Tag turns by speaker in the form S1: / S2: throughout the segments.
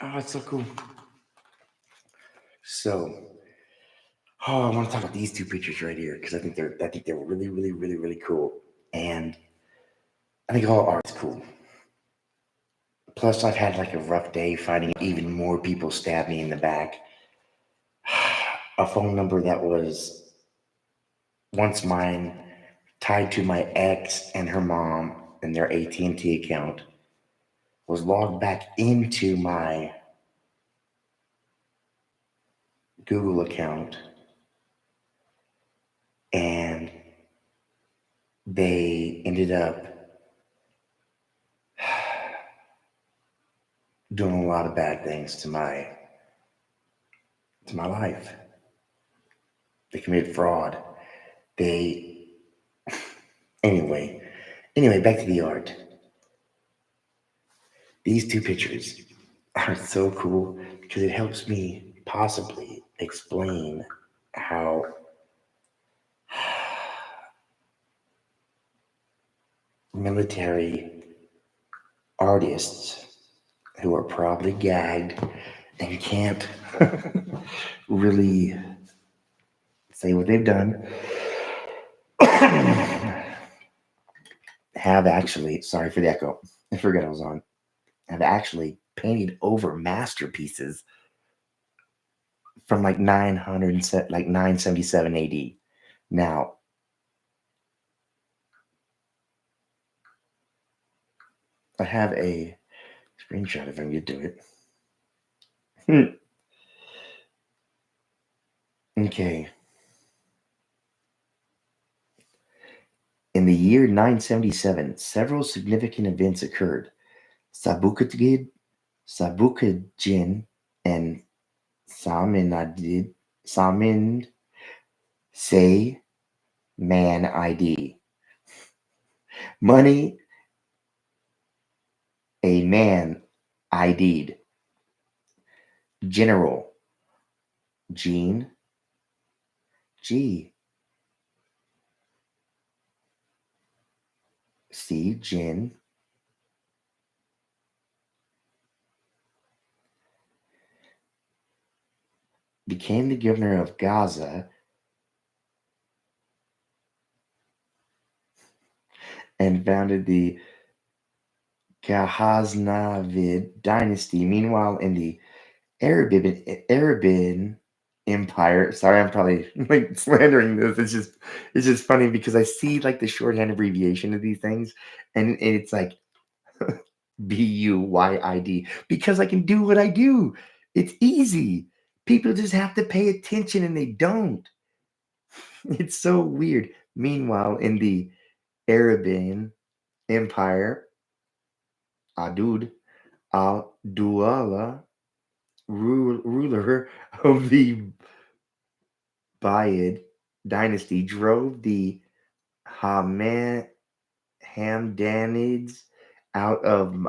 S1: Oh, it's so cool. So, I want to talk about these two pictures right here because I think they're really, really, really, really cool, and I think all art is cool. Plus, I've had like a rough day finding even more people stab me in the back. A phone number that was once mine, tied to my ex and her mom and their AT&T account, was logged back into my Google account, and they ended up doing a lot of bad things to my life. They committed fraud. They anyway. Anyway, back to the art. These two pictures are so cool because it helps me possibly explain how military artists who are probably gagged and can't really say what they've done have actually, sorry for the echo, I forgot I was on, have actually painted over masterpieces from like 977 AD. Now, I have a screenshot if I can get to it. Okay. In the year 977, several significant events occurred. Sabukatgid, Sabukadjin, and Samin say man ID. Money, a man ID'd. General, Gene, G, C, Jin, became the governor of Gaza and founded the Ghaznavid dynasty. Meanwhile, in the Arabian Empire. Sorry, I'm probably like slandering this. It's just funny because I see like the shorthand abbreviation of these things, and it's like BUYID because I can do what I do. It's easy. People just have to pay attention, and they don't. It's so weird. Meanwhile, in the Arabian Empire, Adud al-Duala, ruler of the Buyid dynasty, drove the Hamdanids out of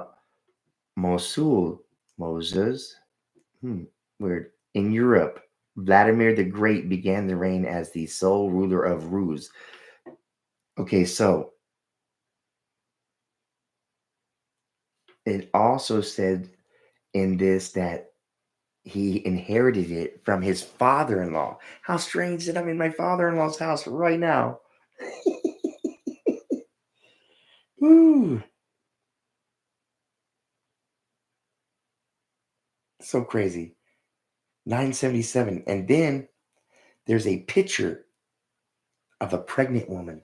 S1: Mosul, Moses, weird, in Europe. Vladimir the Great began the reign as the sole ruler of Rus. Okay, so it also said in this that he inherited it from his father-in-law. How strange that I'm in my father-in-law's house right now. Woo, so crazy. 977. And then there's a picture of a pregnant woman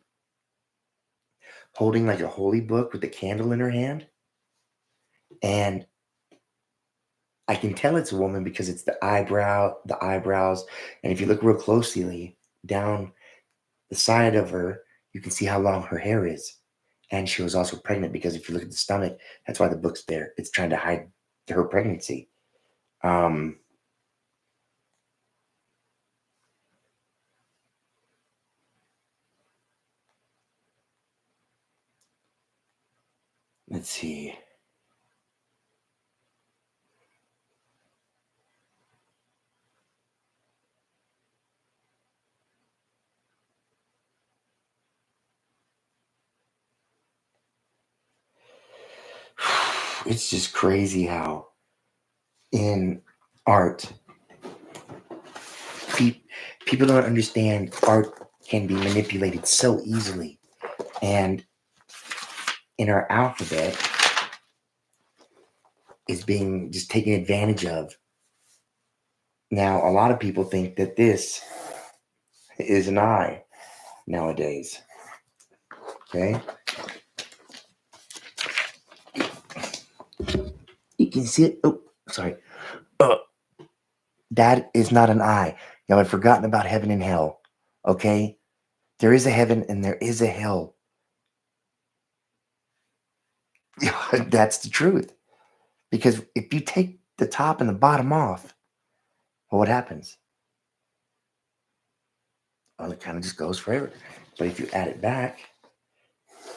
S1: holding like a holy book with a candle in her hand. And I can tell it's a woman because it's the eyebrows. And if you look real closely down the side of her, you can see how long her hair is. And she was also pregnant because if you look at the stomach, that's why the book's there. It's trying to hide her pregnancy. Um, let's see. It's just crazy how in art. Pe- People don't understand art can be manipulated so easily. And in our alphabet is being just taken advantage of. Now, a lot of people think that this is an I nowadays. Okay? You can see it. Oh, sorry. Uh, that is not an I. Y'all had forgotten about heaven and hell. Okay? There is a heaven and there is a hell. That's the truth. Because if you take the top and the bottom off, well, what happens? Well, it kind of just goes forever. But if you add it back,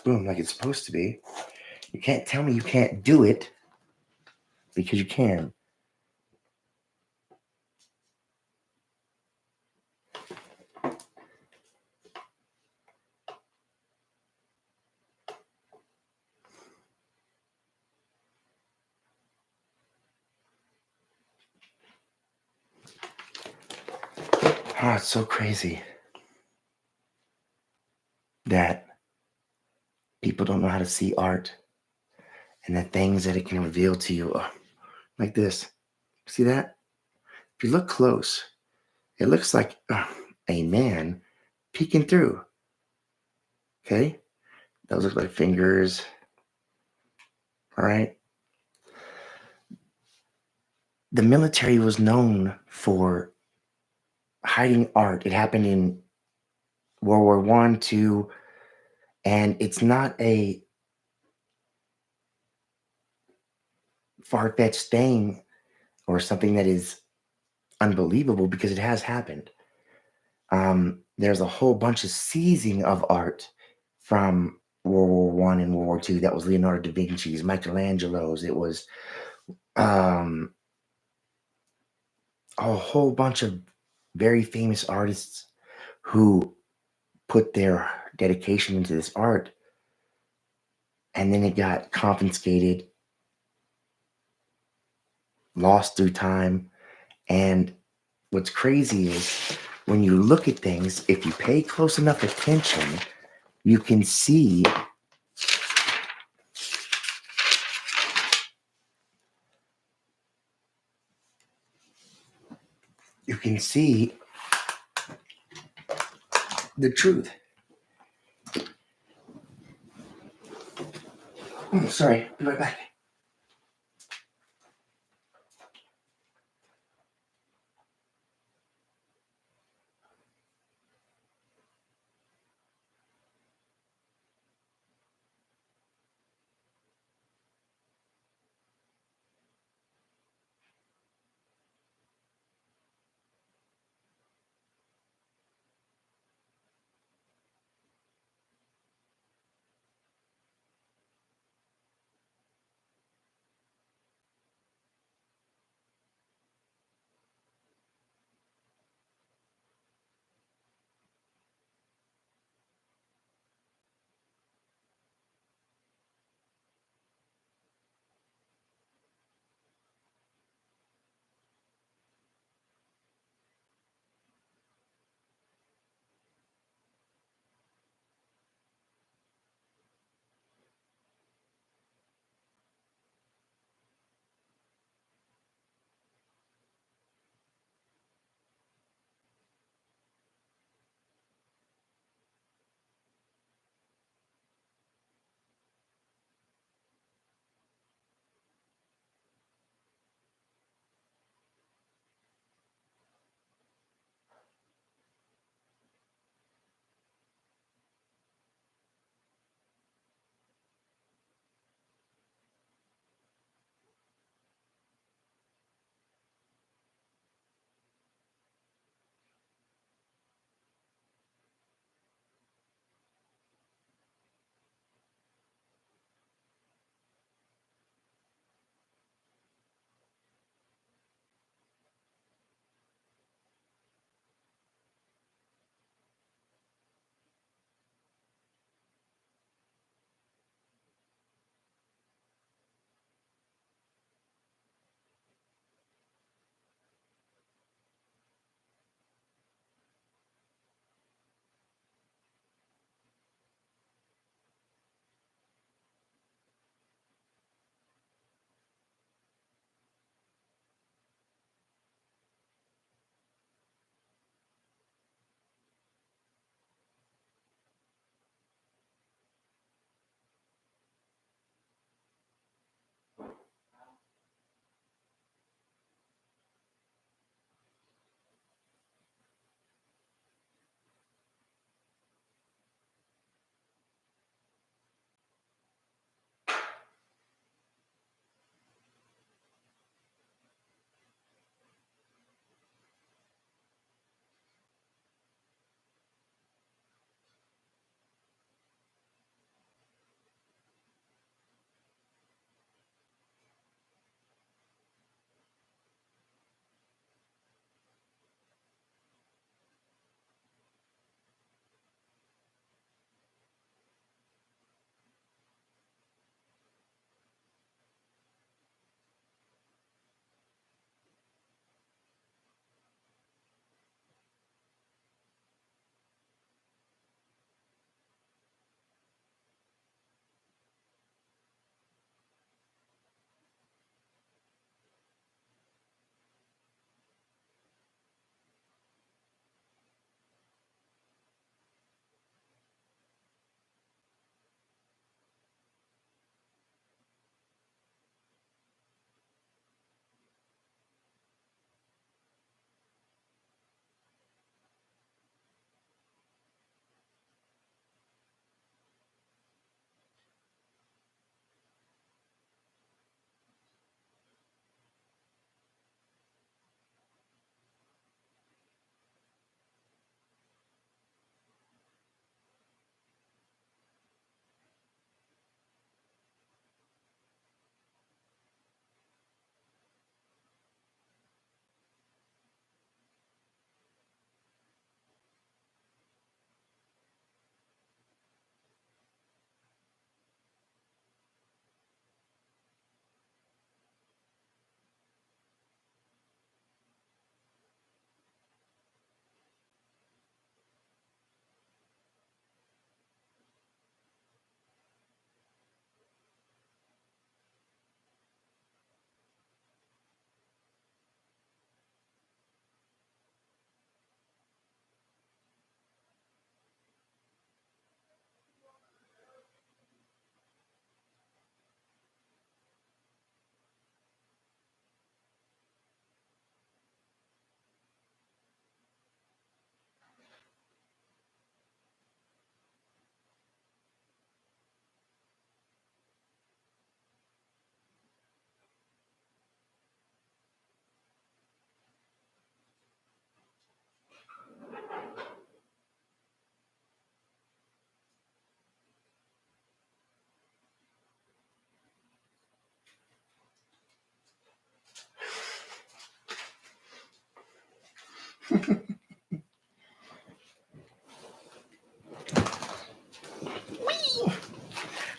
S1: boom, like it's supposed to be, you can't tell me you can't do it because you can. Oh, it's so crazy that people don't know how to see art and the things that it can reveal to you. Like this. See that? If you look close, it looks like a man peeking through. Okay? Those look like fingers. All right? The military was known for hiding art. It happened in World War One, two, and it's not a far-fetched thing or something that is unbelievable because it has happened. There's a whole bunch of seizing of art from World War One and World War Two. That was Leonardo da Vinci's, Michelangelo's. It was um, a whole bunch of very famous artists who put their dedication into this art, and then it got confiscated, lost through time. And what's crazy is when you look at things, if you pay close enough attention, you can see you can see the truth. Oh, sorry, be right back.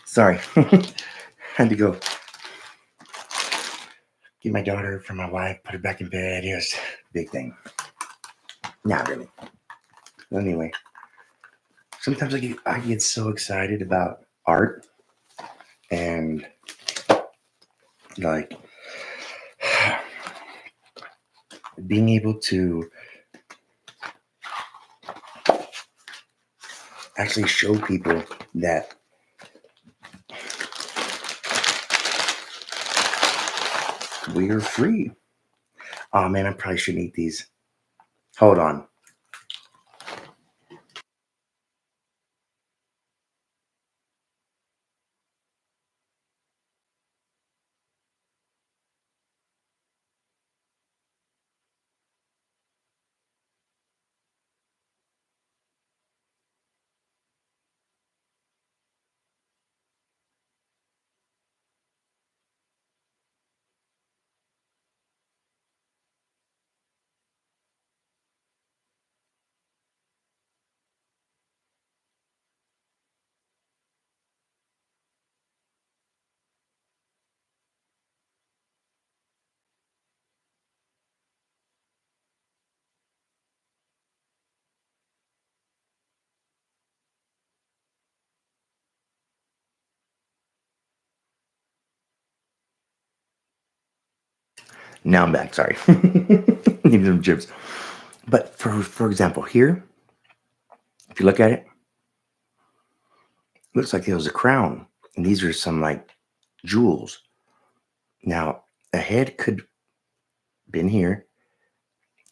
S1: Sorry. Had to go get my daughter from my wife, put her back in bed. It was a big thing. Not really. Anyway, sometimes I get so excited about art and like being able to actually show people that we're free. Oh man, I probably shouldn't eat these. Hold on. Now I'm back. Sorry. Need some chips. But for example, here, if you look at it, looks like it was a crown, and these are some like jewels. Now a head could been here.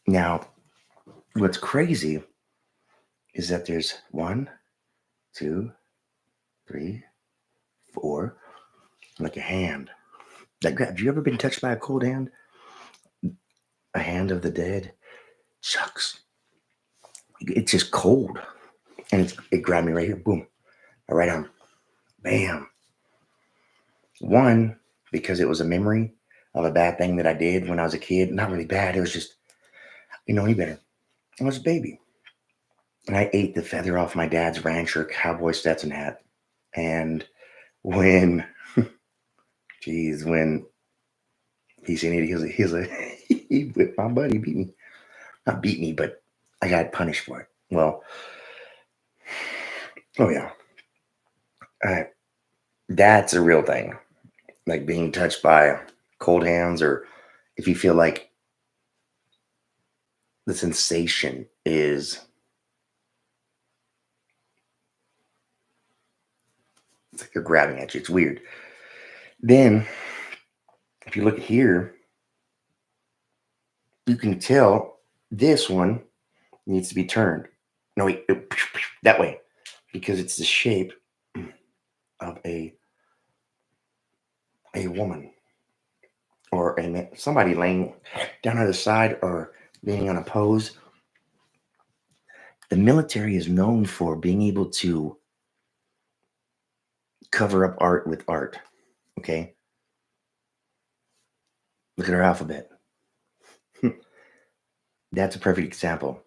S1: Now what's crazy is that there's one, two, three, four, like a hand. Have you ever been touched by a cold hand? A hand of the dead? Shucks. It's just cold. And it grabbed me right here. Boom. My right arm. Bam. One, because it was a memory of a bad thing that I did when I was a kid. Not really bad. It was just, any better. I was a baby. And I ate the feather off my dad's rancher cowboy Stetson hat. And when, geez, when he seen it, he whipped my butt. He beat me. Not beat me, but I got punished for it. Well, oh yeah. Uh, that's a real thing. Like being touched by cold hands, or if you feel like the sensation is, it's like they're grabbing at you. It's weird. Then, if you look here, you can tell this one needs to be turned. No, wait, that way, because it's the shape of a woman or somebody laying down on the side or being on a pose. The military is known for being able to cover up art with art. Okay, look at our alphabet. That's a perfect example.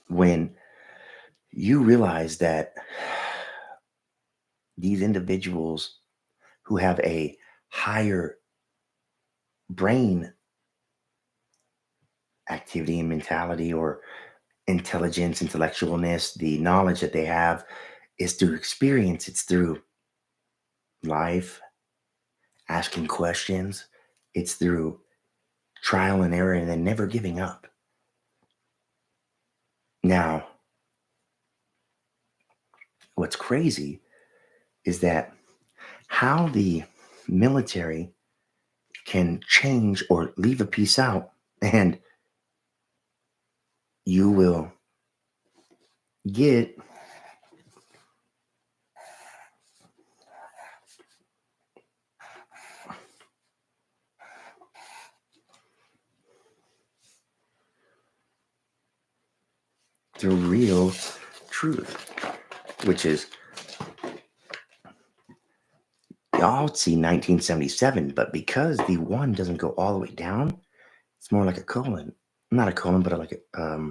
S1: When you realize that these individuals who have a higher brain activity and mentality, or intelligence, intellectualness, the knowledge that they have is through experience, it's through life, asking questions, it's through trial and error, and then never giving up. Now, what's crazy is that how the military can change or leave a piece out, and you will get the real truth, which is, y'all see 1977, but because the one doesn't go all the way down, it's more like a colon. not a colon, but like a,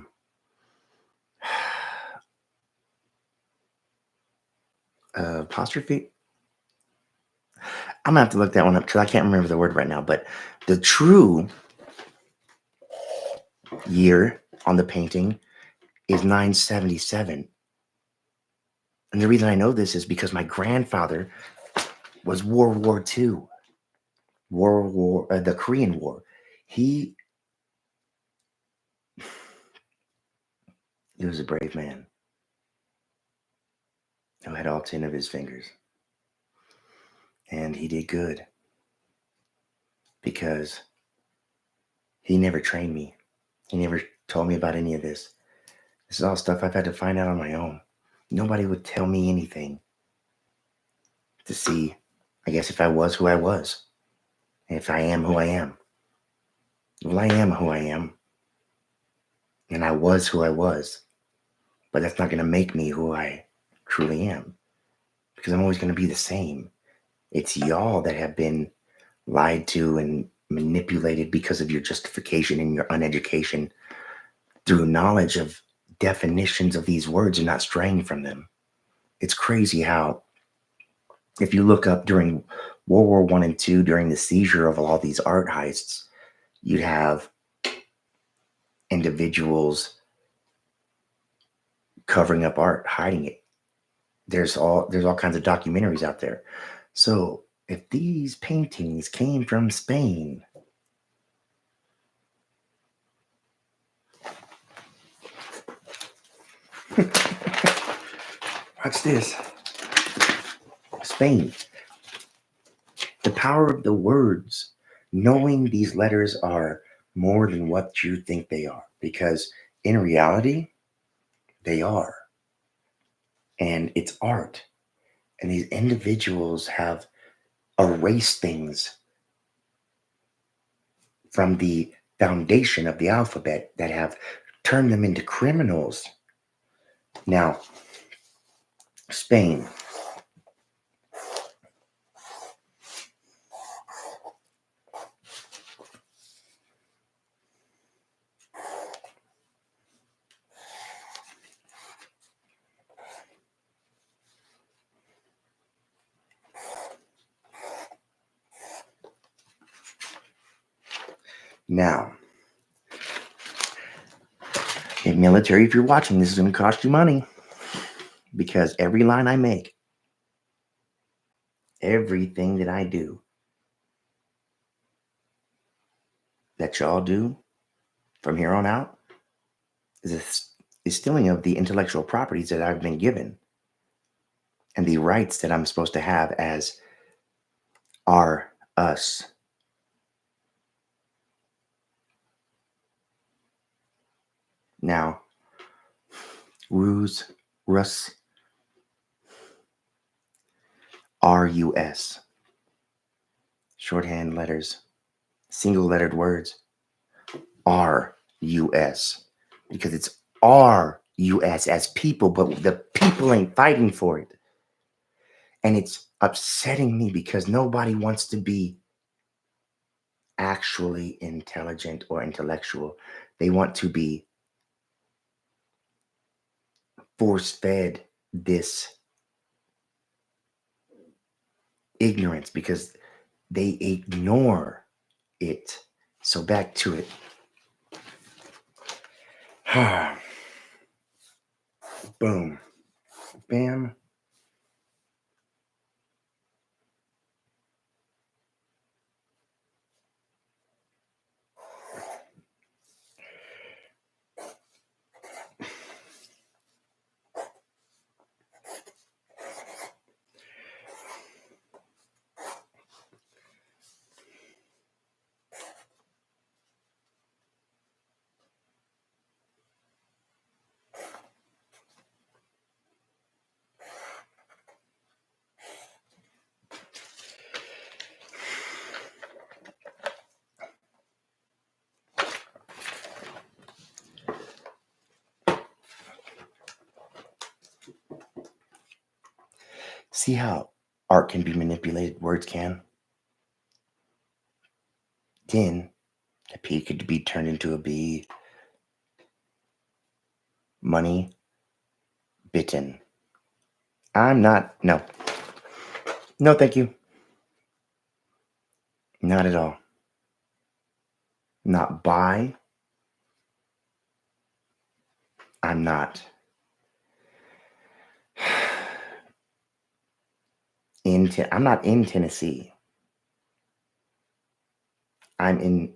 S1: apostrophe. I'm gonna have to look that one up because I can't remember the word right now. But the true year on the painting is 977. And the reason I know this is because my grandfather was World War II, the Korean War. He he was a brave man who had all 10 of his fingers, and he did good because he never trained me. He never told me about any of this. This is all stuff I've had to find out on my own. Nobody would tell me anything to see, I guess, if I was who I was, and if I am who I am. Well, I am who I am, and I was who I was, but that's not going to make me who I truly am because I'm always going to be the same. It's y'all that have been lied to and manipulated because of your justification and your uneducation through knowledge of definitions of these words and not straying from them. It's crazy how, if you look up during World War I and II, during the seizure of all these art heists, you'd have individuals covering up art, hiding it. There's all kinds of documentaries out there. So if these paintings came from Spain, watch this. Spain. The power of the words, knowing these letters are more than what you think they are, because in reality, they are. And it's art. And these individuals have erased things from the foundation of the alphabet that have turned them into criminals. Now, Spain. Now, in military, if you're watching, this is going to cost you money because every line I make, everything that I do, that y'all do from here on out, is stealing of the intellectual properties that I've been given and the rights that I'm supposed to have as our us. Now, Rus, RUS, shorthand letters, single lettered words, RUS, because it's RUS as people, but the people ain't fighting for it. And it's upsetting me because nobody wants to be actually intelligent or intellectual. They want to be force fed this ignorance because they ignore it. So back to it. Boom. Bam. See how art can be manipulated, words can? Then a P could be turned into a B, money bitten. I'm not, no. No, thank you. Not at all. Not by. I'm not. I'm not in Tennessee. I'm in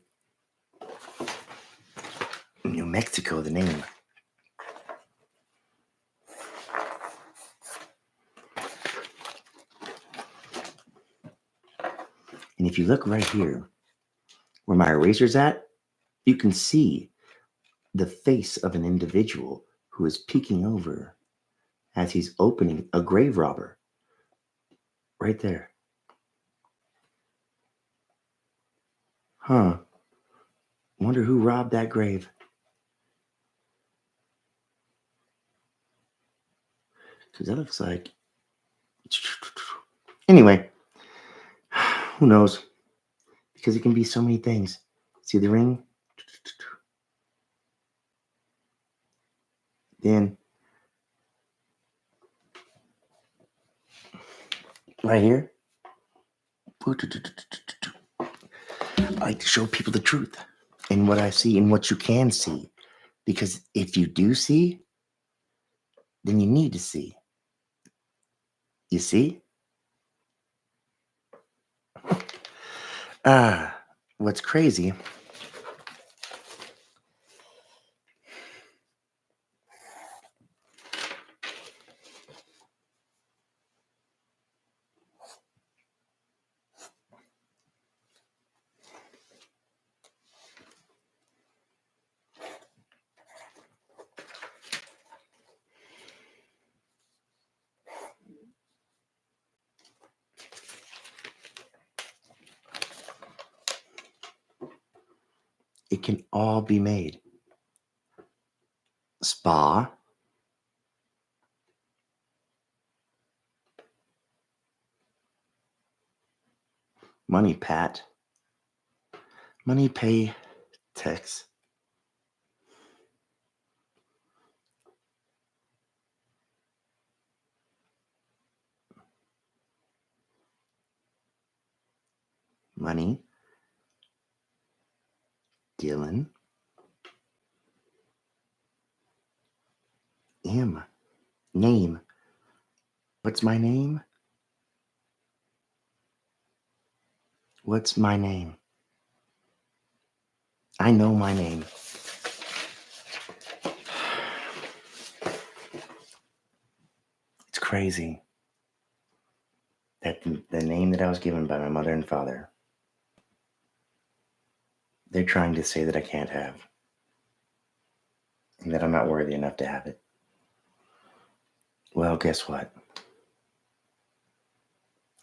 S1: New Mexico, the name. And if you look right here, where my eraser's at, you can see the face of an individual who is peeking over as he's opening a grave robber. Right there. Huh. Wonder who robbed that grave. Because that looks like... Anyway, who knows? Because it can be so many things. See the ring? Then, right here, I like to show people the truth and what I see and what you can see. Because if you do see, then you need to see. You see? What's crazy, it can all be made. Spa, money pat, money pay text, money, Dylan, M, name. What's my name? What's my name? I know my name. It's crazy that the name that I was given by my mother and father, they're trying to say that I can't have, and that I'm not worthy enough to have it. Well, guess what?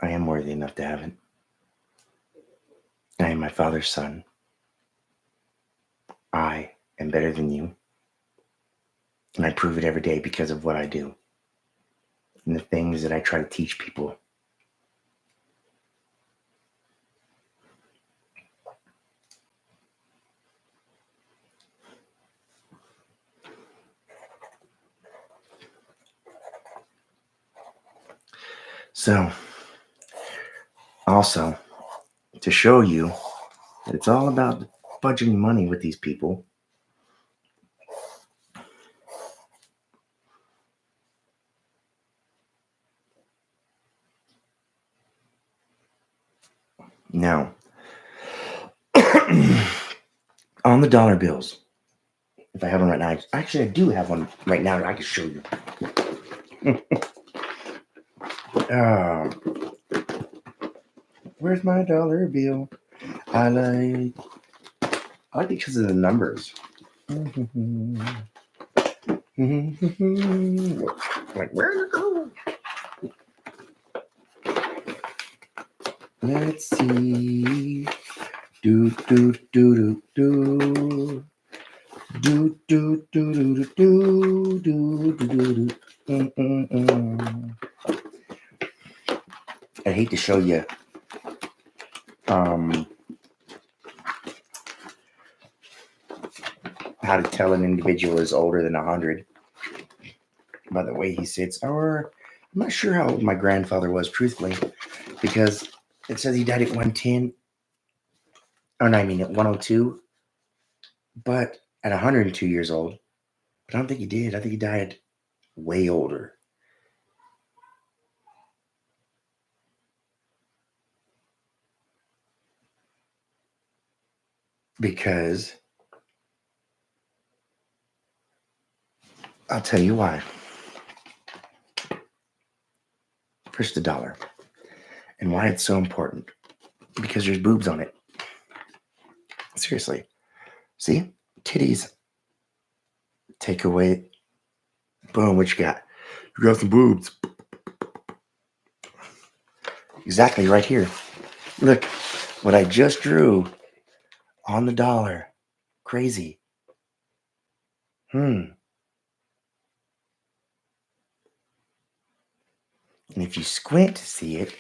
S1: I am worthy enough to have it. I am my father's son. I am better than you. And I prove it every day because of what I do and the things that I try to teach people. So, also, to show you that it's all about budgeting money with these people, now, on the dollar bills, if I have one right now, actually I do have one right now that I can show you. Where's my dollar bill? I like it because of the numbers. Like, where'd it go? Let's see. Do do do do do. Do do do do do do do do. I hate to show you how to tell an individual is older than 100. by the way he sits. Or I'm not sure how old my grandfather was, truthfully, because it says he died at 110. Oh, no, I mean at 102, but at 102 years old. But I don't think he did. I think he died way older. Because I'll tell you why. First, the dollar. And why it's so important. Because there's boobs on it. Seriously. See? Titties. Take away. Boom, what you got? You got some boobs. Exactly, right here. Look, what I just drew on the dollar. Crazy. And if you squint to see it,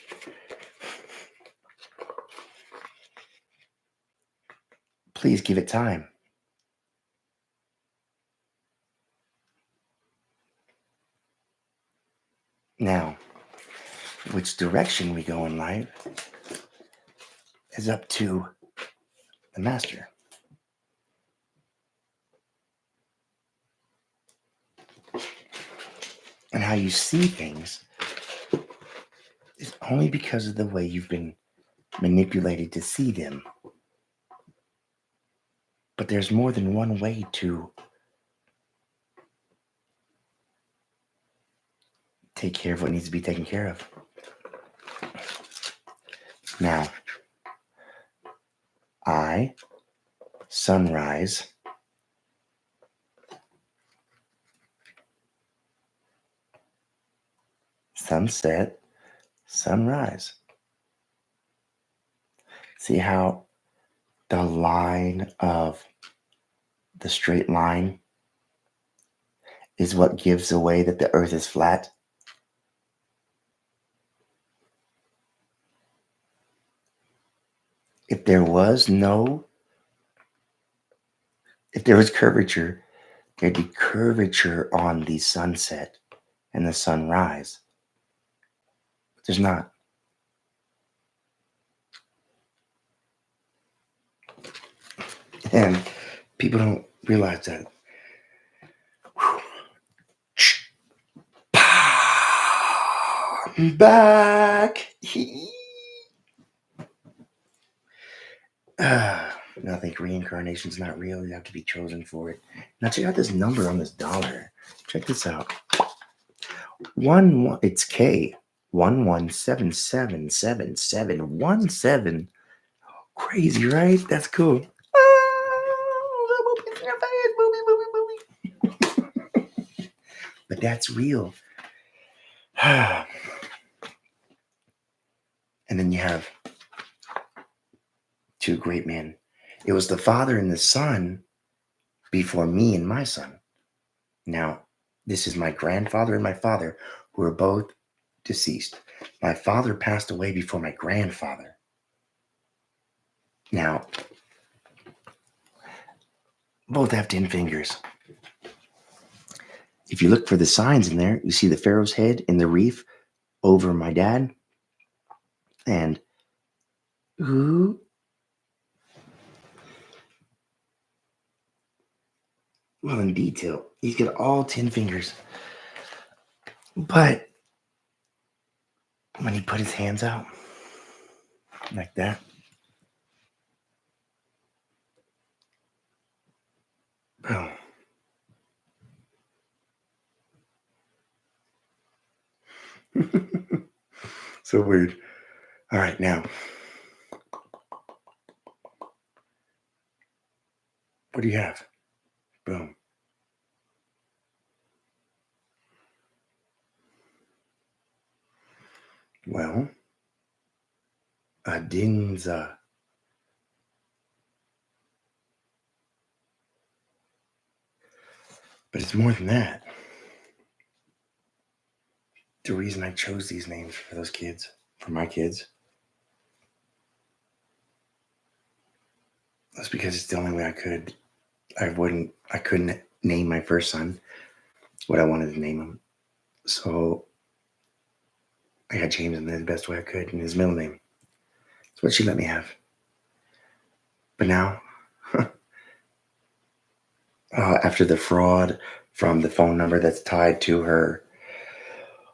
S1: please give it time. Now, which direction we go in life is up to the master. And how you see things is only because of the way you've been manipulated to see them. But there's more than one way to take care of what needs to be taken care of. Now, sunrise, sunset, sunrise. See how the line of the straight line is what gives away that the earth is flat? If there was curvature, there'd be curvature on the sunset and the sunrise. But there's not. And people don't realize that. I'm back. I think reincarnation's not real. You have to be chosen for it. Now check out this number on this dollar. Check this out. It's K 11777717. Crazy, right? That's cool. But that's real. And then you have two great men. It was the father and the son before me and my son. Now, this is my grandfather and my father, who are both deceased. My father passed away before my grandfather. Now, both have 10 fingers. If you look for the signs in there, you see the pharaoh's head in the reef over my dad. And ooh, well, in detail, he's got all 10 fingers. But when he put his hands out like that, boom. So weird. All right, now, what do you have? Boom. Well, Adinza. But it's more than that. The reason I chose these names for those kids, for my kids, was because it's the only way I couldn't name my first son what I wanted to name him. So I got James in there the best way I could in his middle name. That's what she let me have. But now, after the fraud from the phone number that's tied to her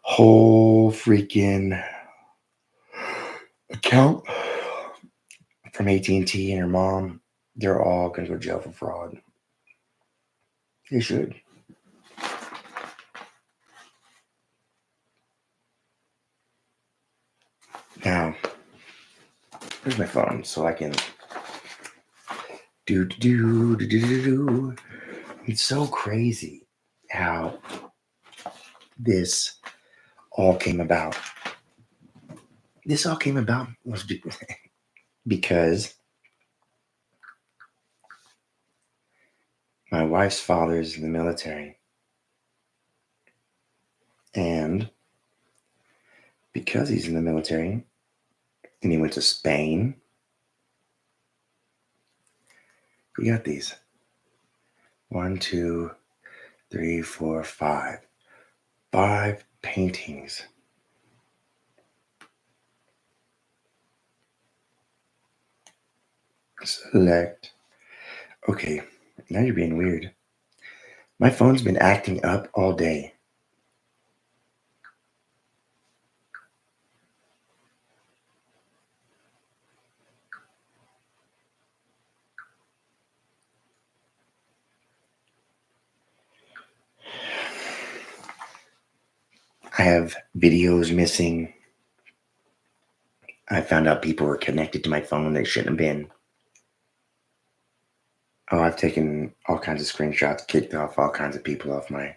S1: whole freaking account from AT&T and her mom, they're all going to go to jail for fraud. They should. Now, here's my phone so I can do. It's so crazy how this all came about. This all came about was because my wife's father is in the military. And because he's in the military and he went to Spain, we got these. 1, 2, 3, 4, 5. 5 paintings. Select. Okay, now you're being weird. My phone's been acting up all day. I have videos missing. I found out people were connected to my phone they shouldn't have been. Oh, I've taken all kinds of screenshots, kicked off all kinds of people off my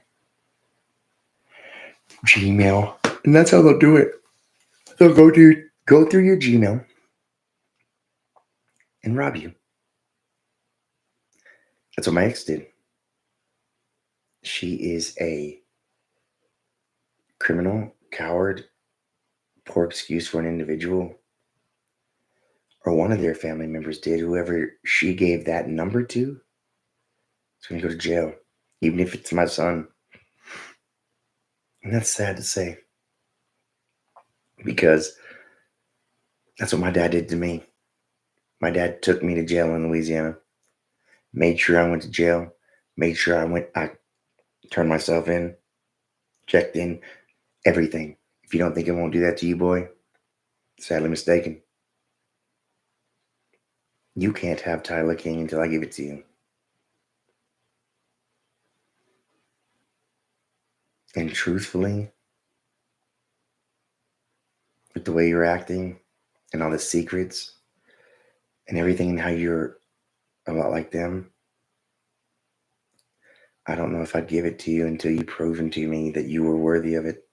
S1: Gmail. And that's how they'll do it. They'll go through your Gmail and rob you. That's what my ex did. She is a criminal, coward, poor excuse for an individual, or one of their family members did. Whoever she gave that number to is going to go to jail, even if it's my son. And that's sad to say because that's what my dad did to me. My dad took me to jail in Louisiana, made sure I went to jail, made sure I turned myself in, checked in, everything. If you don't think it won't do that to you, boy, sadly mistaken. You can't have Tyler King until I give it to you. And truthfully, with the way you're acting and all the secrets and everything and how you're a lot like them, I don't know if I'd give it to you until you proven to me that you were worthy of it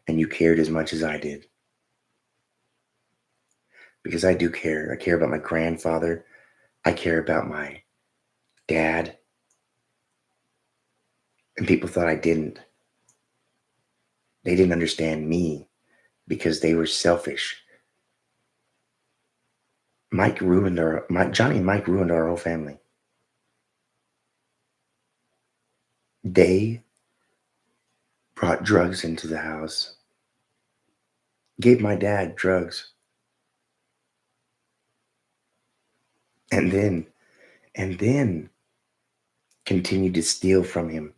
S1: and you cared as much as I did. Because I do care. I care about my grandfather. I care about my dad. And people thought I didn't. They didn't understand me because they were selfish. Johnny and Mike ruined our whole family. They brought drugs into the house, gave my dad drugs, and then continued to steal from him.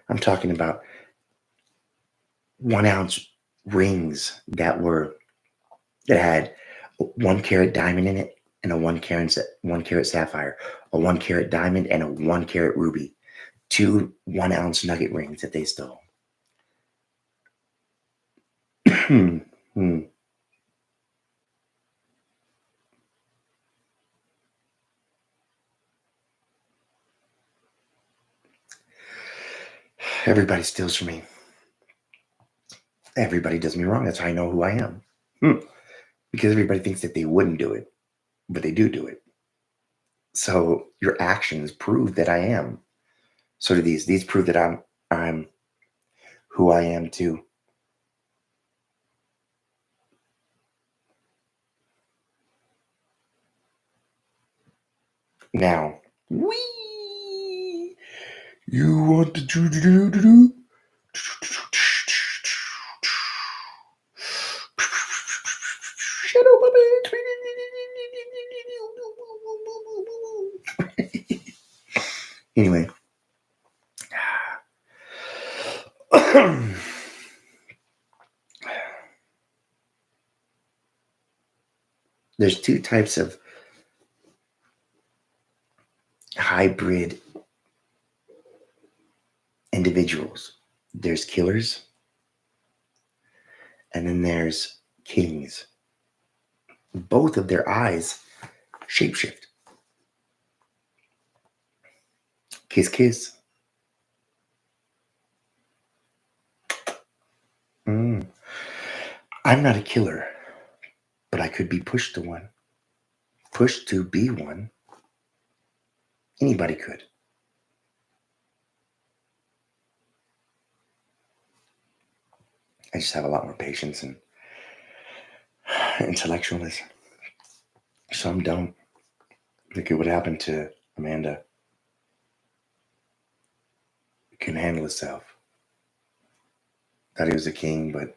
S1: I'm talking about 1 ounce rings that had a 1 carat diamond in it and a 1 carat sapphire, a 1 carat diamond and a 1 carat ruby. 2 1 ounce nugget rings that they stole. Everybody steals from me. Everybody does me wrong. That's how I know who I am. Because everybody thinks that they wouldn't do it, but they do it. So your actions prove that I am. So do these. These prove that I'm who I am too. Now, you want to do? Anyway, there's two types of hybrid individuals. There's killers, and then there's kings. Both of their eyes shapeshift. Kiss, kiss. Mm. I'm not a killer, but I could be pushed to one. Pushed to be one. Anybody could. I just have a lot more patience and intellectualism. So I'm dumb. Look at what happened to Amanda. Can handle itself. Thought he was a king, but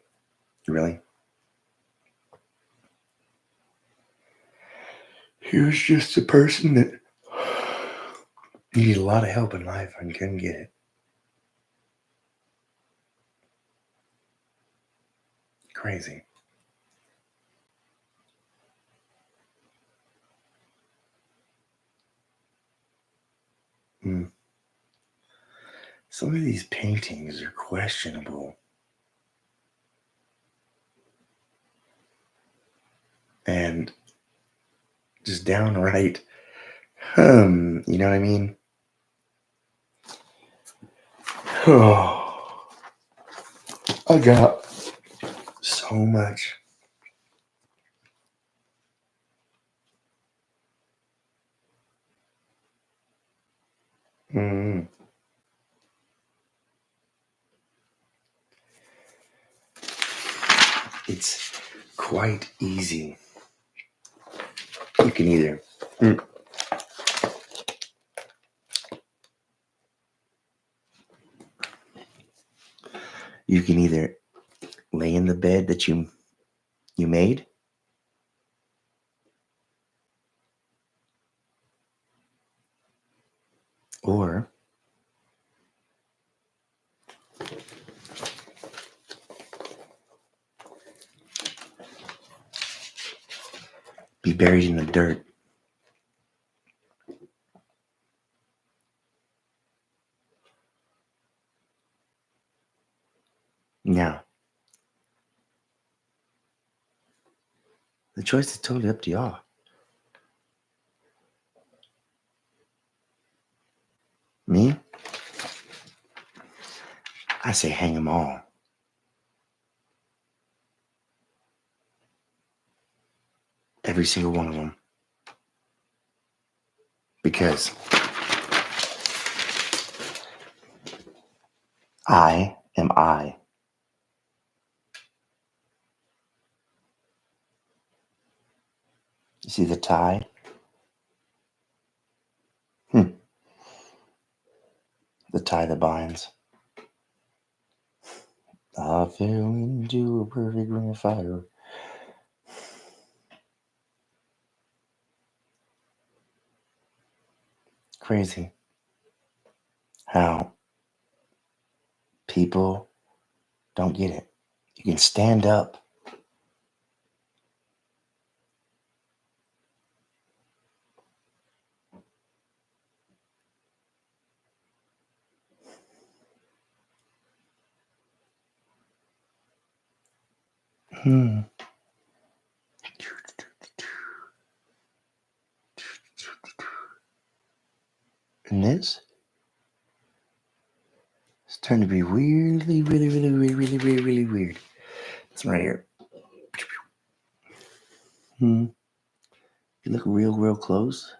S1: really? He was just a person that needed a lot of help in life and couldn't get it. Crazy. Mm. Some of these paintings are questionable. And just downright, you know what I mean? Oh, I got so much. Mm. It's quite easy. You can either you can either lay in the bed that you made, or be buried in the dirt. Now, the choice is totally up to y'all. Me, I say hang them all. Every single one of them. Because I am I. You see the tie? Hmm. The tie that binds. I fell into a perfect ring of fire. Crazy how people don't get it. You can stand up. Hmm. And this is turned to be weirdly, really, really, really, really, really, really weird. This one right here. Hmm. If you look real, real close,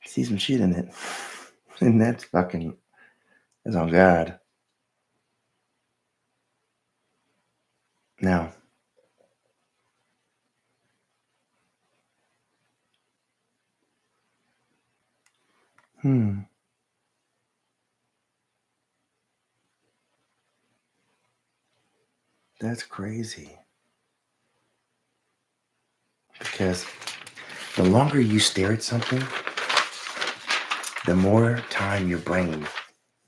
S1: see some shit in it. And that's fucking, that's on God. Now, that's crazy. Because the longer you stare at something, the more time your brain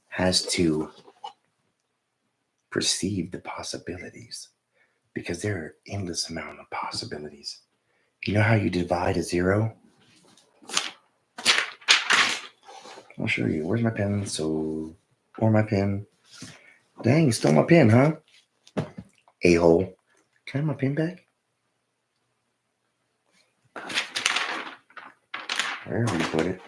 S1: has to perceive the possibilities. Because there are endless amount of possibilities. You know how you divide a zero? I'll show you. Where's my pen? Or my pen. Dang, you stole my pen, huh? A-hole. Can I have my pen back? Wherever you put it.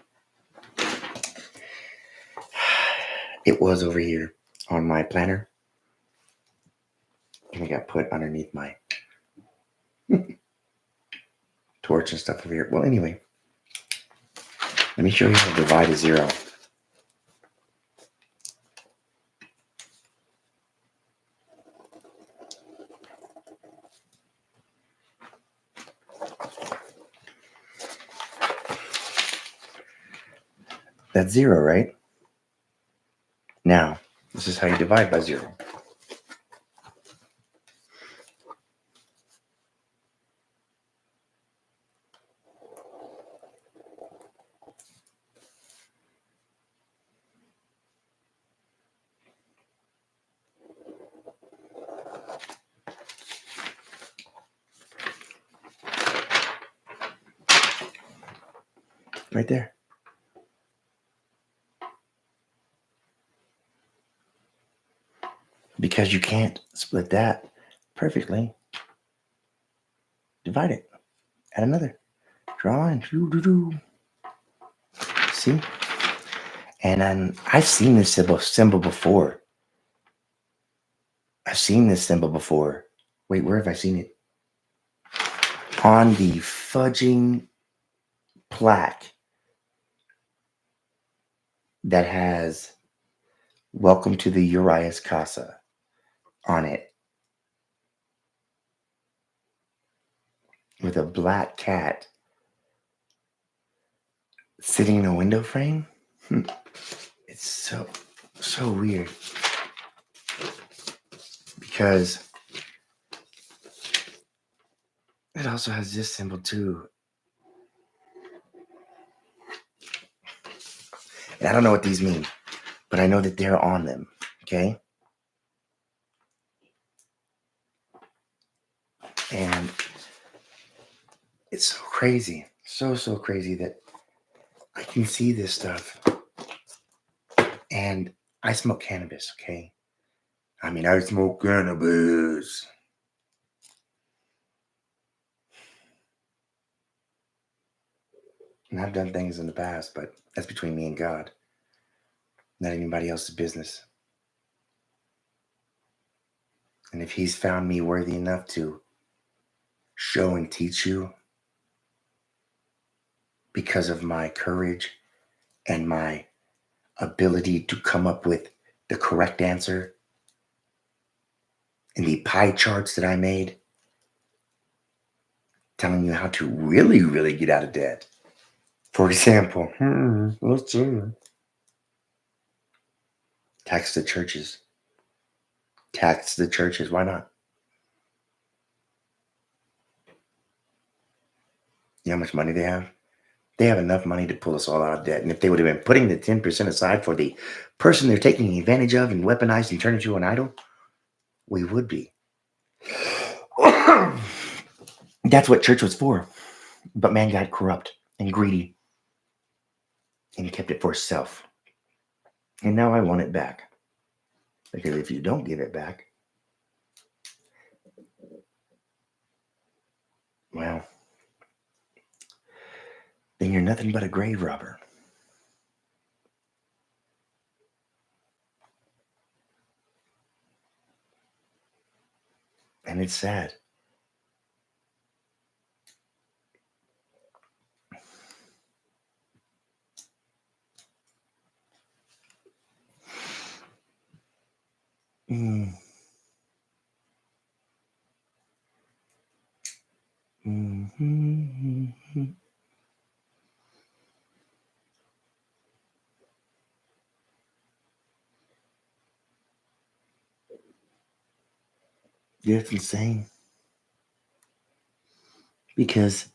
S1: It was over here on my planner. And it got put underneath my torch and stuff over here. Well, anyway, let me show you how to divide a zero. That's zero, right? Now, this is how you divide by zero. Right there. Because you can't split that perfectly, divide it. Add another. Draw a line. See? And I've seen this symbol before. I've seen this symbol before. Wait, where have I seen it? On the fudging plaque that has "Welcome to the Urias Casa" on it, with a black cat sitting in a window frame. It's so weird because it also has this symbol too. And I don't know what these mean, but I know that they're on them. Okay. And it's so crazy. So crazy that I can see this stuff. And I smoke cannabis, okay? I mean, I smoke cannabis. And I've done things in the past, but that's between me and God. Not anybody else's business. And if He's found me worthy enough to show and teach you because of my courage and my ability to come up with the correct answer in the pie charts that I made, telling you how to really get out of debt. For example, let's see. Tax the churches. Tax the churches. Why not? You know how much money they have? They have enough money to pull us all out of debt. And if they would have been putting the 10% aside for the person they're taking advantage of and weaponized and turned into an idol, we would be. That's what church was for. But man got corrupt and greedy and kept it for himself. And now I want it back. Because if you don't give it back, well, then you're nothing but a grave robber. And it's sad. Mm. Mm-hmm. Yeah, it's insane. Because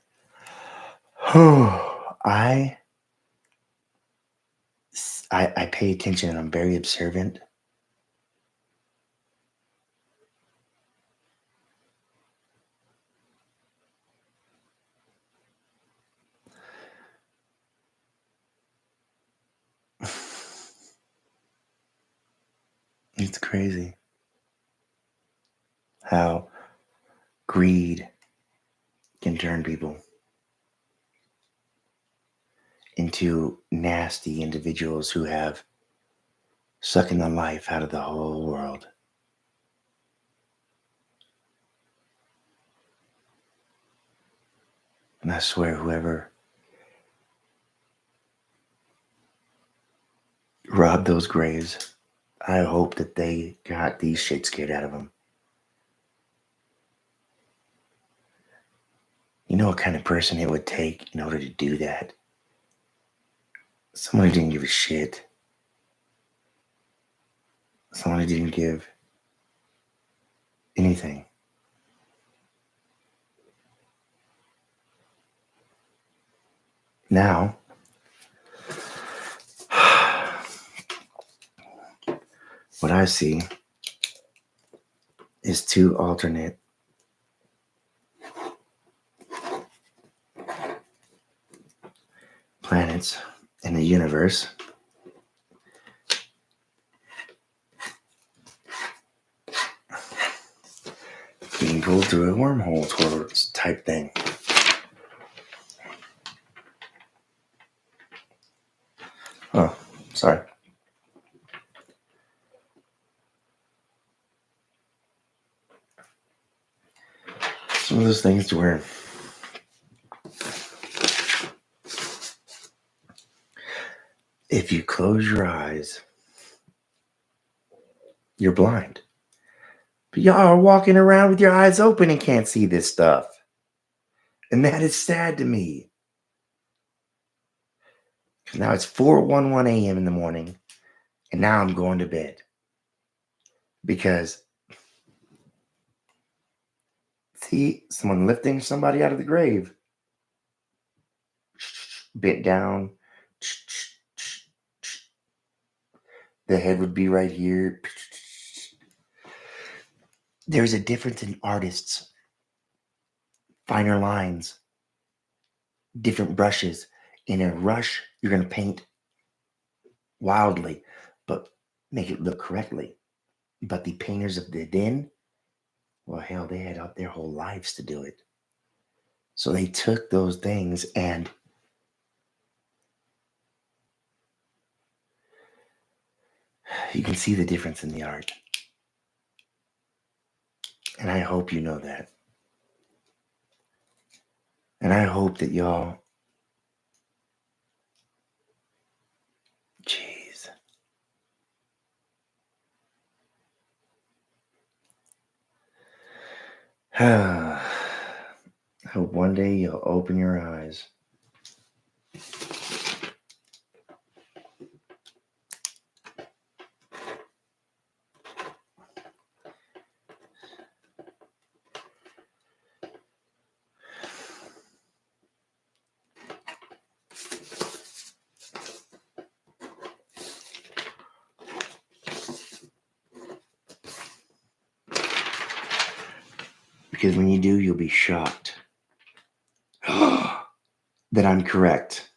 S1: I I pay attention and I'm very observant. It's crazy how greed can turn people into nasty individuals who have sucking the life out of the whole world. And I swear, whoever robbed those graves, I hope that they got these shit scared out of them. You know what kind of person it would take in order to do that? Someone who didn't give a shit. Someone who didn't give anything. Now, what I see is two alternate planets in the universe being pulled through a wormhole towards type thing. Oh, sorry. Some of those things to where if you close your eyes, you're blind. But y'all are walking around with your eyes open and can't see this stuff. And that is sad to me. Because now it's 4:11 a.m. in the morning, and now I'm going to bed. Because, see, someone lifting somebody out of the grave. Bent down. The head would be right here. There's a difference in artists. Finer lines. Different brushes. In a rush, you're going to paint wildly, but make it look correctly. But the painters of the den, well, hell, they had out their whole lives to do it. So they took those things and you can see the difference in the art. And I hope you know that. And I hope that y'all, jeez. I hope one day you'll open your eyes. Because when you do, you'll be shocked that I'm correct.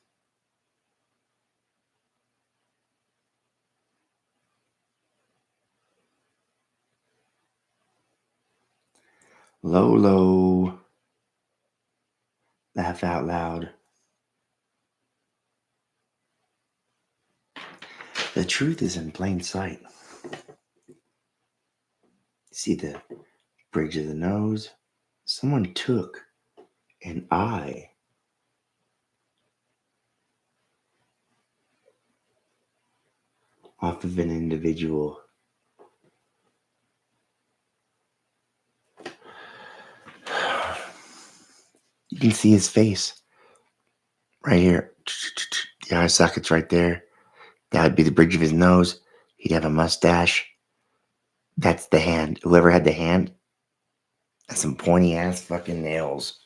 S1: Low, laugh out loud. The truth is in plain sight. See the bridge of the nose? Someone took an eye off of an individual. You can see his face right here. The eye socket's right there. That would be the bridge of his nose. He'd have a mustache. That's the hand. Whoever had the hand, that's some pointy ass fucking nails.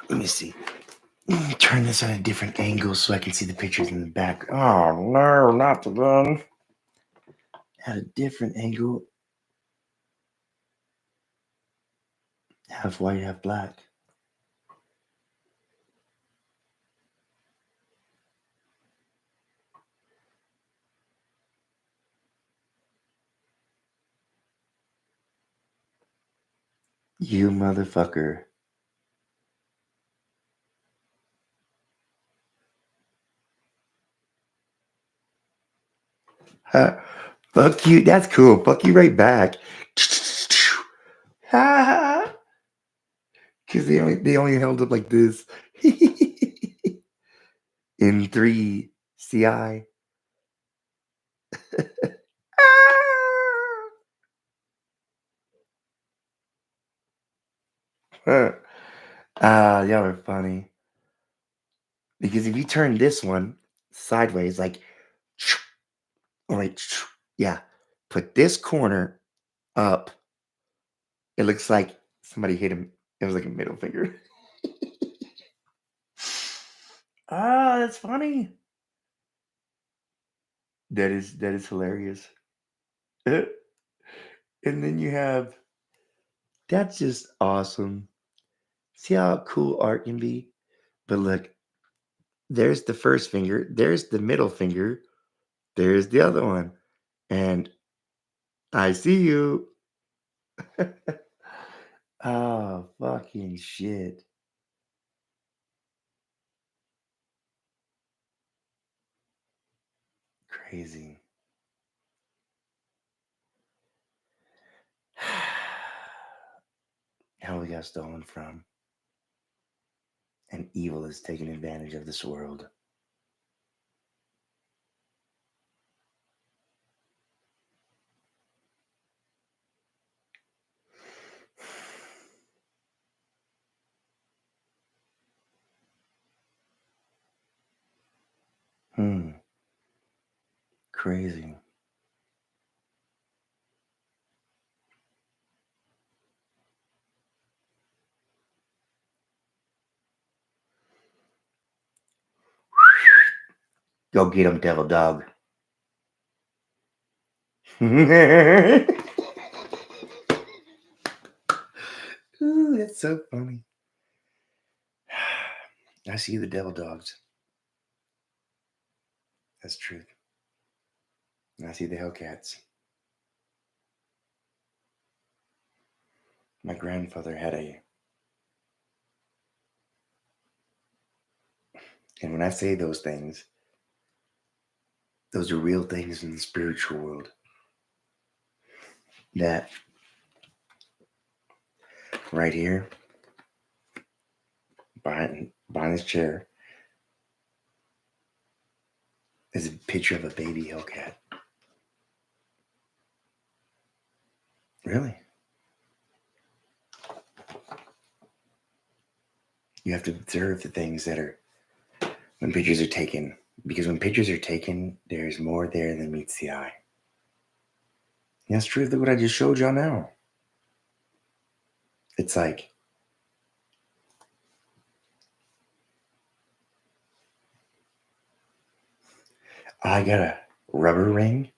S1: Let me see. Turn this on a different angle so I can see the pictures in the back. Oh no, not the one. At a different angle. Half white, half black. You motherfucker. Fuck you. That's cool. Fuck you right back. Because they only held up like this. In 3 CI. Y'all are funny. Because if you turn this one sideways, like, or like, yeah, put this corner up, it looks like somebody hit him. It was like a middle finger. That's funny. That is hilarious. And then you have, that's just awesome. See how cool art can be? But look, there's the first finger, there's the middle finger, there's the other one. And I see you. Oh, fucking shit. Crazy. How we got stolen from. And evil is taking advantage of this world. Crazy. Go get him, devil dog. Ooh, that's so funny. I see the devil dogs. That's truth. And I see the Hellcats. My grandfather had a. And when I say those things, those are real things in the spiritual world. That right here, behind his chair, is a picture of a baby Hellcat. Really? You have to observe the things that are when pictures are taken. Because when pictures are taken, there's more there than meets the eye. And that's true. Look what I just showed y'all now. It's like, I got a rubber ring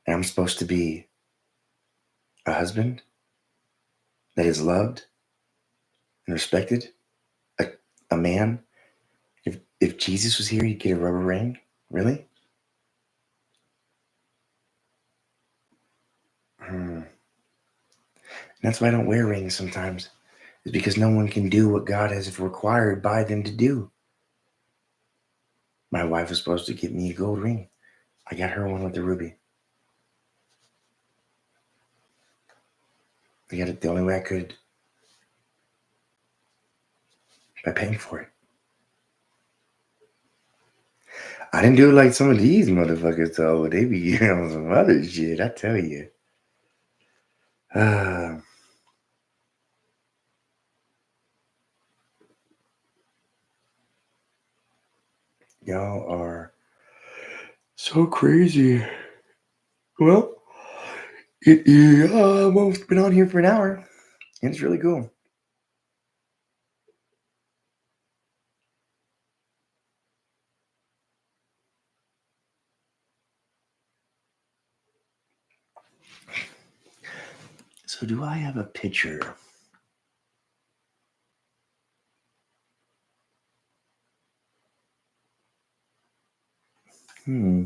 S1: and I'm supposed to be a husband that is loved and respected, a, a man. If Jesus was here, he'd get a rubber ring. Really? That's why I don't wear rings sometimes. It's because no one can do what God has required by them to do. My wife was supposed to get me a gold ring. I got her one with the ruby. I got it the only way I could by paying for it. I didn't do it like some of these motherfuckers though. They be getting on some other shit, I tell you. Y'all are so crazy. Well, it almost been on here for an hour. And it's really cool. So do I have a picture? Hmm.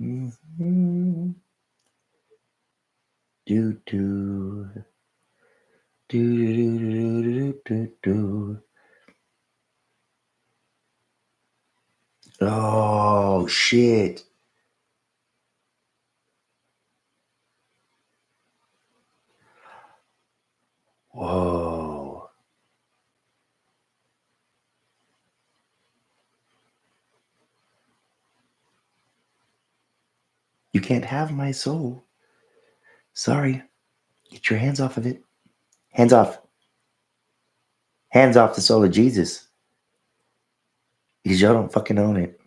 S1: Mm-hmm. Do do do do do do do. Oh shit! Whoa! You can't have my soul. Sorry. Get your hands off of it. Hands off. Hands off the soul of Jesus. Because y'all don't fucking own it.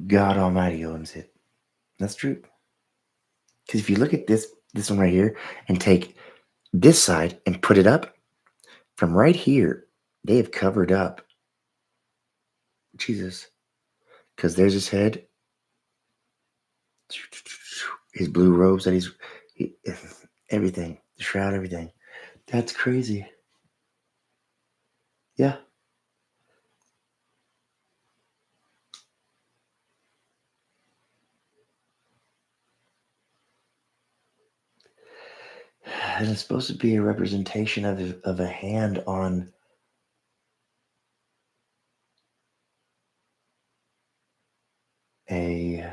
S1: God Almighty owns it. That's true. Because if you look at this one right here and take this side and put it up from right here, they have covered up Jesus. Because there's his head, his blue robes that everything, the shroud, everything. That's crazy. Yeah. And it's supposed to be a representation of a hand on a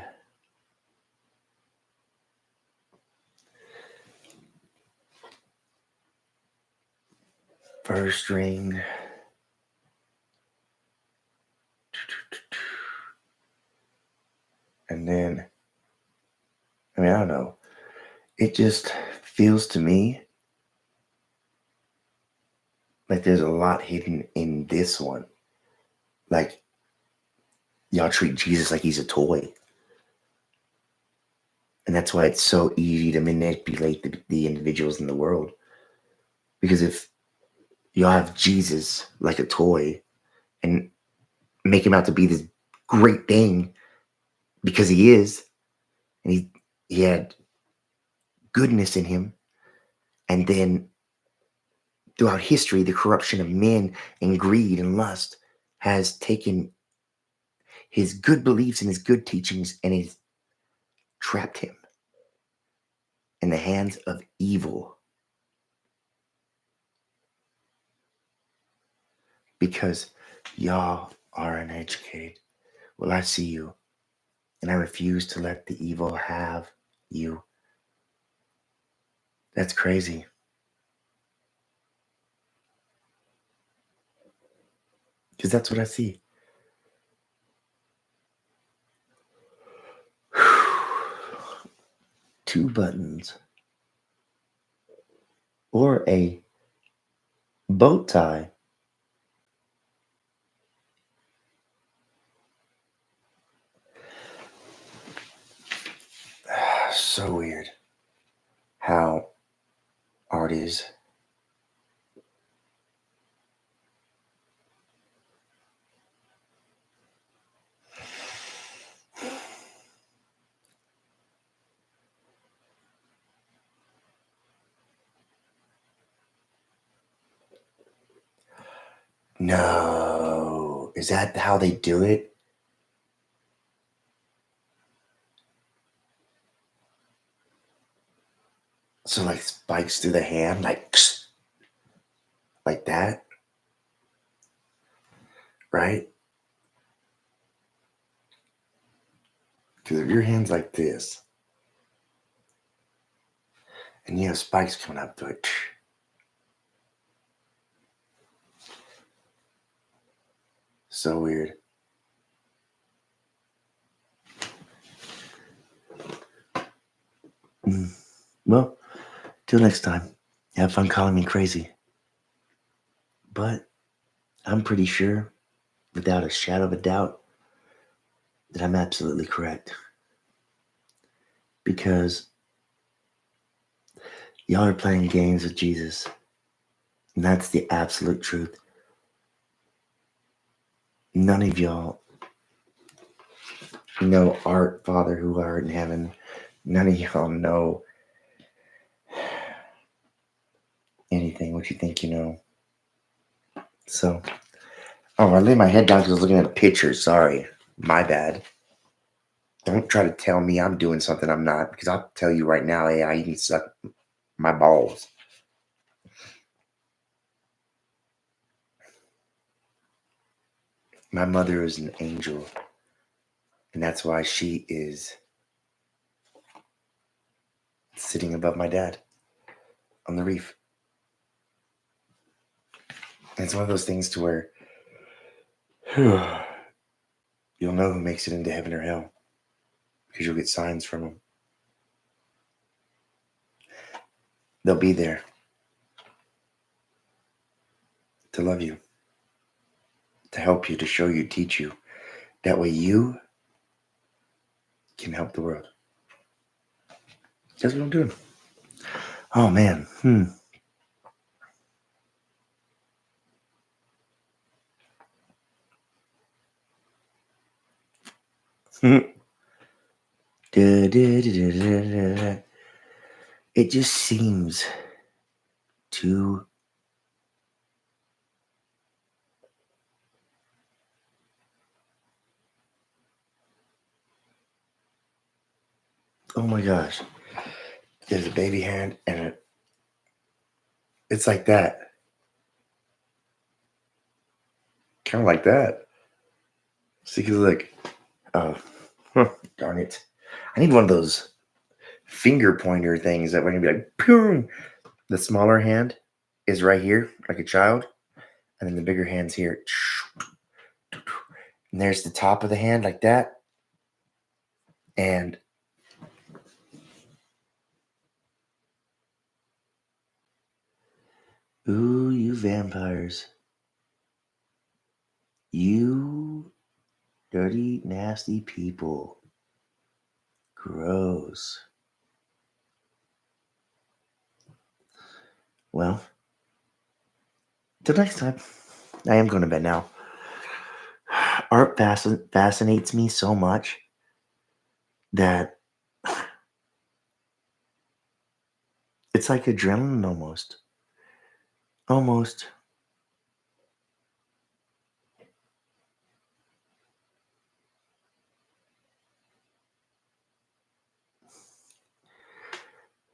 S1: first ring. And then, I mean, I don't know. It just feels to me like there's a lot hidden in this one. Like, y'all treat Jesus like he's a toy. And that's why it's so easy to manipulate the individuals in the world. Because if y'all have Jesus like a toy and make him out to be this great thing because he is, and he had goodness in him, and then throughout history, the corruption of men and greed and lust has taken his good beliefs and his good teachings and has trapped him in the hands of evil because y'all are uneducated. Well, I see you, and I refuse to let the evil have you. That's crazy. Because that's what I see. Two buttons or a bow tie. So weird how art is. No. Is that how they do it? So like spikes through the hand, like that, right? Because if your hand's like this and you have spikes coming up to it, so weird. Well, till next time, have fun calling me crazy. But I'm pretty sure, without a shadow of a doubt, that I'm absolutely correct. Because y'all are playing games with Jesus. And that's the absolute truth. None of y'all know our Father who art in heaven. None of y'all know anything. What you think you know? So, I laid my head down because I was looking at a picture. Sorry. My bad. Don't try to tell me I'm doing something I'm not, because I'll tell you right now, AI, you can suck my balls. My mother is an angel, and that's why she is sitting above my dad on the reef. And it's one of those things to where you'll know who makes it into heaven or hell because you'll get signs from them. They'll be there to love you, to help you, to show you, teach you. That way you can help the world. That's what I'm doing. Oh, man. It just seems too oh my gosh. There's a baby hand and it's like that. Kind of like that. See, because look, oh, darn it. I need one of those finger pointer things that we're going to be like, boom. The smaller hand is right here, like a child. And then the bigger hand's here. And there's the top of the hand like that. And ooh, you vampires. You dirty, nasty people. Gross. Well, till next time. I am going to bed now. Art fascinates me so much that it's like adrenaline almost. Almost.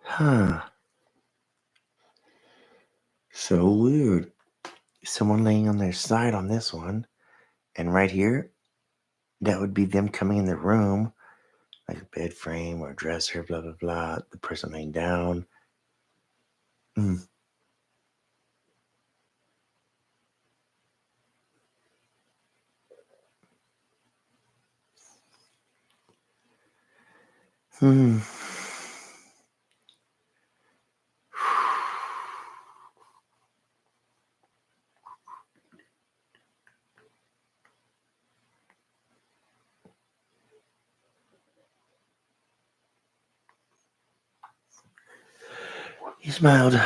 S1: Huh. So weird. Someone laying on their side on this one. And right here, that would be them coming in the room, like a bed frame or a dresser, blah, blah, blah. The person laying down. Mm. Hmm. He smiled.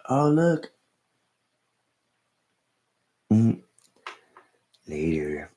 S1: Oh, look. Later.